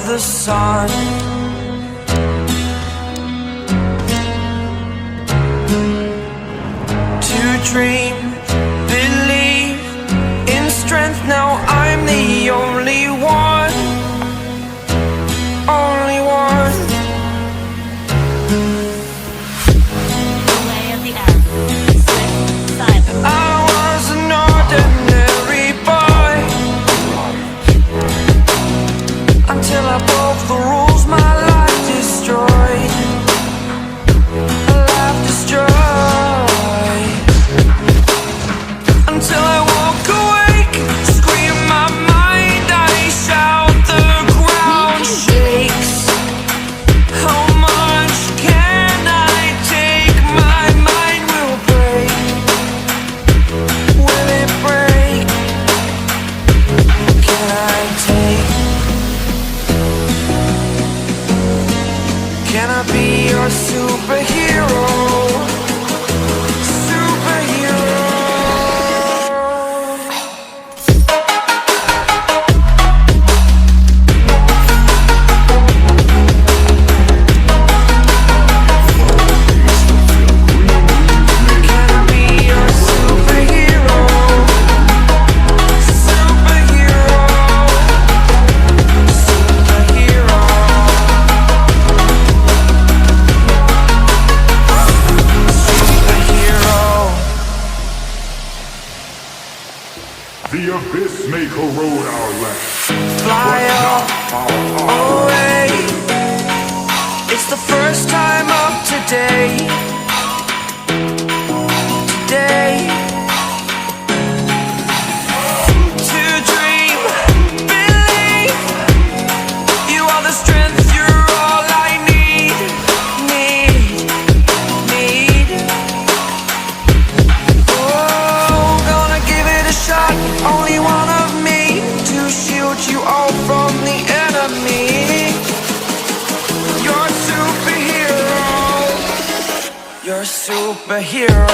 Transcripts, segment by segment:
the sun. To dream, believe in strength. Now I'm the only one, only one. I was an ordinary boy until I broke the rules. My life destroyed, a life destroyed. Until I woke awake, scream my mind, I shout, the ground shakes. How much can I take? My mind will break. Will it break? Can I take? Can I be your superhero? The abyss may corrode our land. Fly away. It's the first time of today. Today. To dream, believe. You are the strength, you're all I need. Need. Oh, gonna give it a shot. Only one of me to shield you all from the enemy. You're a superhero. You're a superhero.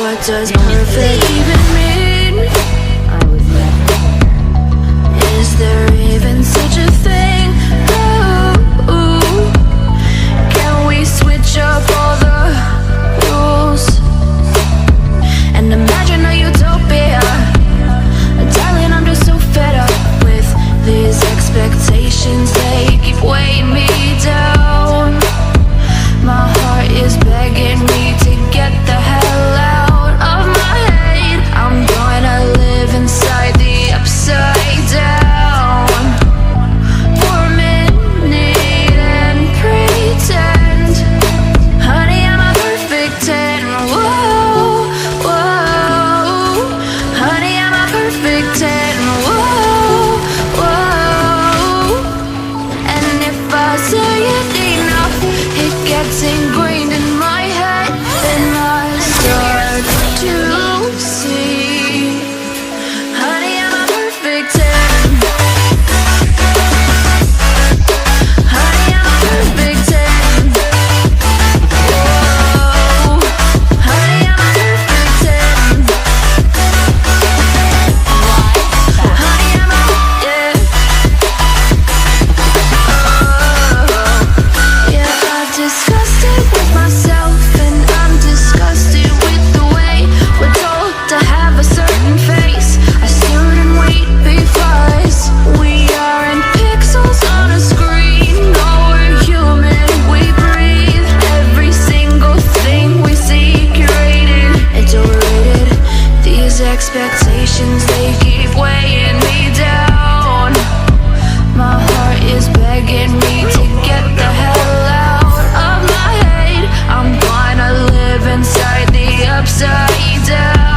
What does perfect even mean? Is there even such a thing? Ooh, can we switch up all the rules and imagine a utopia? Darling, I'm just so fed up with these expectations. They keep weighing me down. My heart is begging me to get the hell out of my head. I'm gonna live inside the upside down for a minute and pretend, honey, I'm a perfect 10. Whoa, whoa, honey, I'm a perfect 10. Whoa, whoa, and if I say it enough, it gets ingrained in my head, then I start to see, honey, I'm a perfect 10. Honey, I'm a perfect 10. Whoa, honey, I'm a perfect 10. Honey, I'm a, yeah. Yeah, I've discussed it with myself, and I'm disgusted with the way we're told to have a certain face, a certain weight, because we aren't pixels on a screen. No, we're human, we breathe. Every single thing we see curated, it's overrated. These expectations, they keep weighing me down. My heart is begging me to get the hell out of my head. I'm gonna live inside the upside down.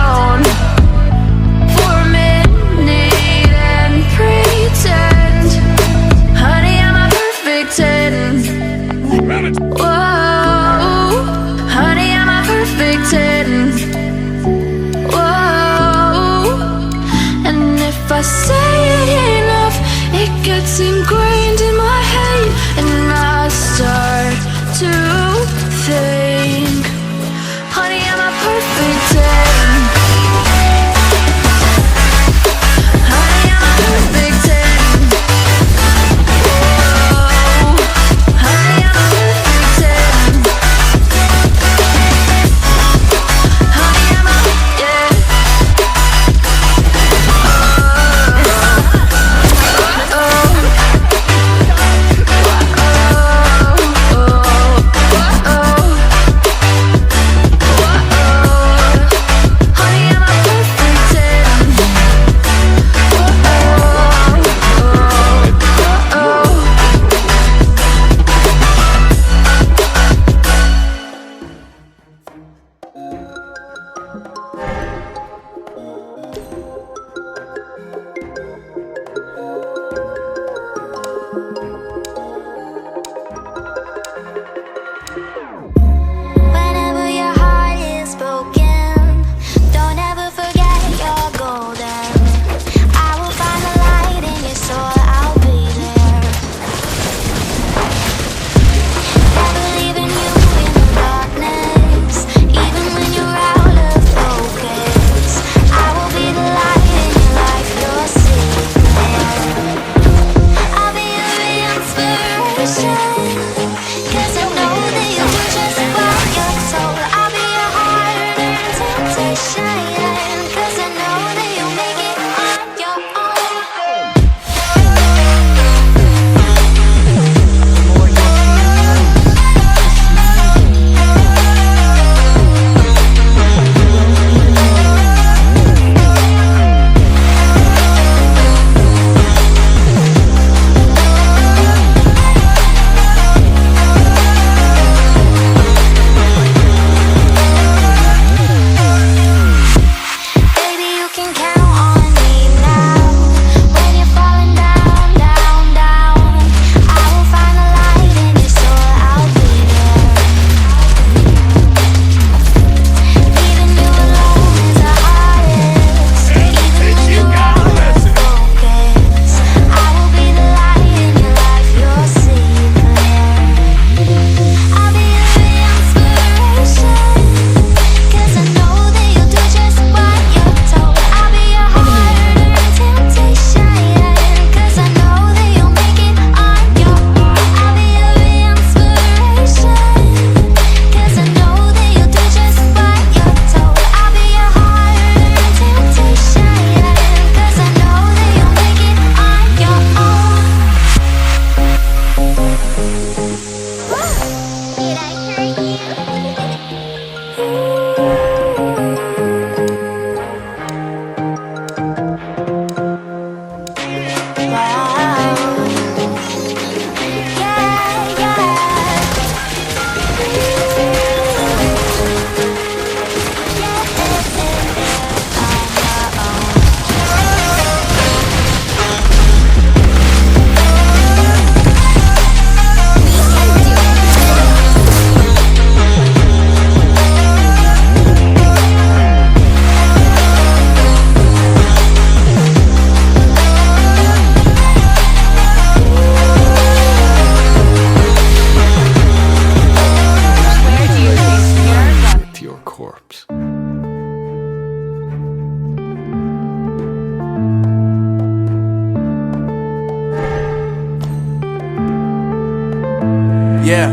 Yeah.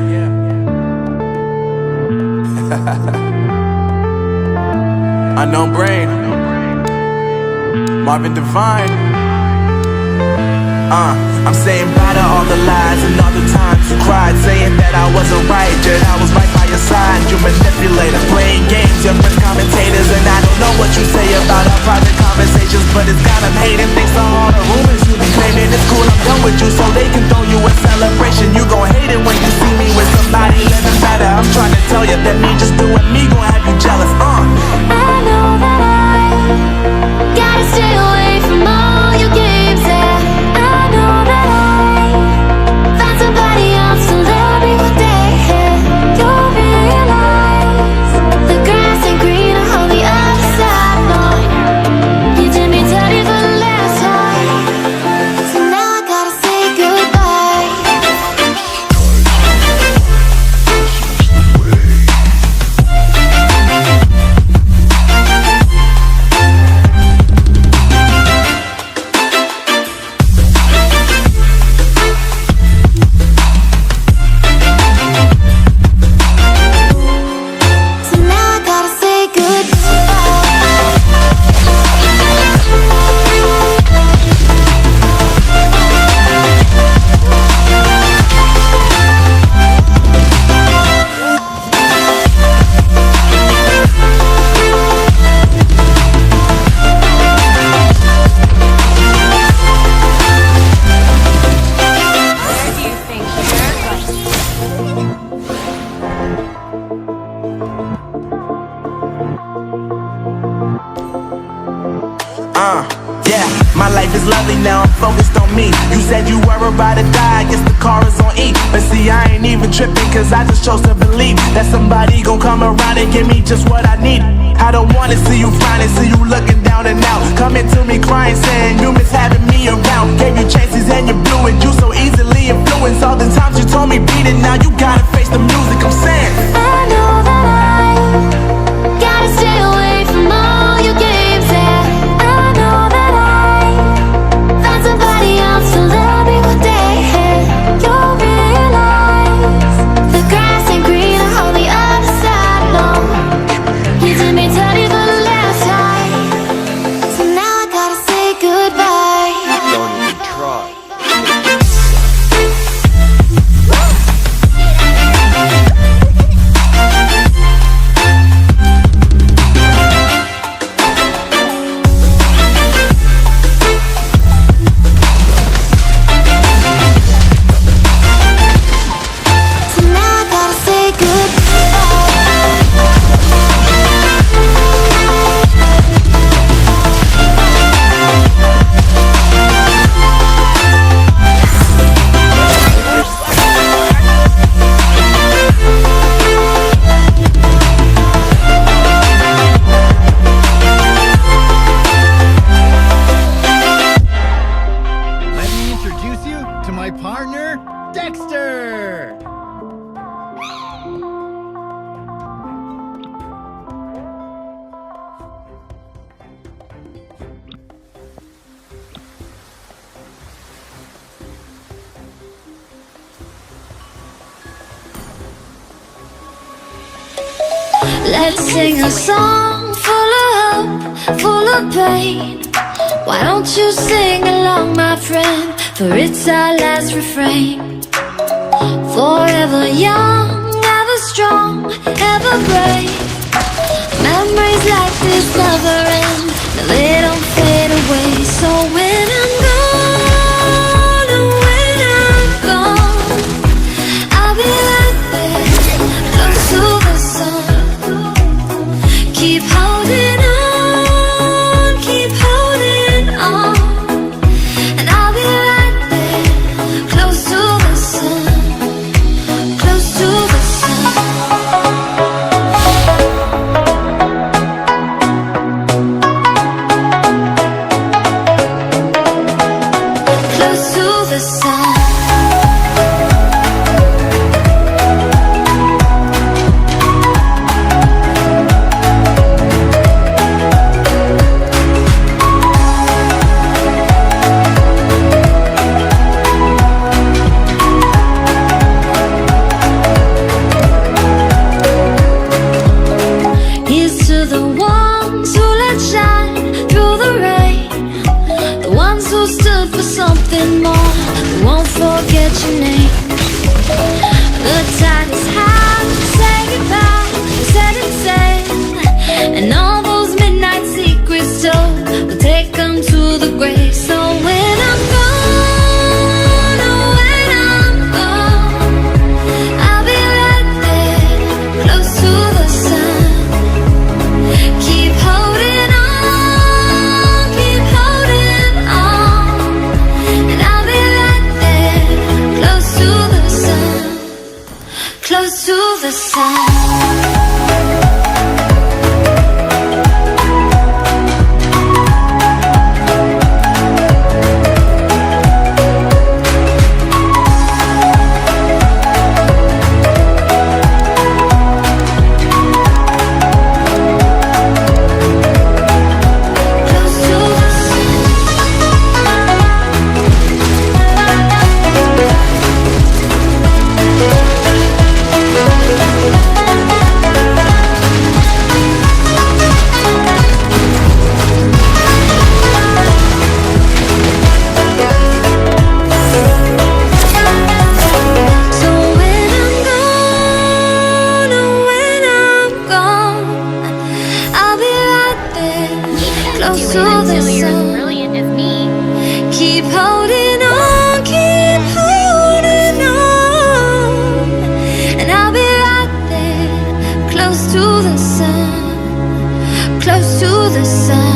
Unknown Brain, Marvin Devine. I'm saying bye to all the lies and all the times you cried, saying that I wasn't right, yet I was right by your side. You manipulator, playing games, you're commentators, and I don't know what you say about our private conversations, but it's got them hating. Thanks to all the rumors you be claiming. It's cool, I'm done with you, so they can throw you a celebration. You gon' hate it when you see me with somebody living better. I'm trying to tell you that me just doing me gon' have you jealous. I know that I gotta stay away from all your games, yeah. I know that I find somebody else to love me one day, yeah. You'll realize the grass ain't greener on the other side, no. You did me dirty for the last time, so now I gotta say goodbye. So now I gotta say Where do you think you're going? Yeah, my life is lovely now, I'm focused on me. You said you were about to die, I guess the car is on E. But see, I ain't even tripping, cause I just chose to believe that somebody gon' come around and give me just what I need. I don't wanna see you flying, see you looking down and out, coming to me crying, saying you miss having me around. Gave you chances and you blew it, you so easily influenced. All the times you told me beat it, now you gotta face the music. I'm saying I know that I gotta stay away from all your games, yeah. I know that I find somebody else to love me one day, yeah. You'll realize the grass ain't greener on the other side, no. You did me dirty for the last time, so now I gotta say goodbye. Don't even try. So now I gotta say goodbye. Let me introduce you to my partner, Dexter! Let's sing a song full of hope, full of pain. Why don't you sing along, my friend? For it's our last refrain. Forever young, ever strong, ever brave. Keep holding on, keep holding on, and I'll be right there, close to the sun, close to the sun. Close to the sun. Here's to the ones who let shine through the rain, the ones who stood for something more, who won't forget your name. The tide is high, say goodbye, set it sail, and all those midnight secrets told, we'll take them to the grave. So when I'm gone, oh when I'm gone, I'll be right there, close to the sun. Keep holding on, keep holding on, and I'll be right there, close to the sun, close to the sun. Close to the So when I'm gone, oh when I'm gone, I'll be right there, close to the sun. Brilliant as me. Keep holding on, keep holding on, and I'll be right there, close to the sun, close to the sun.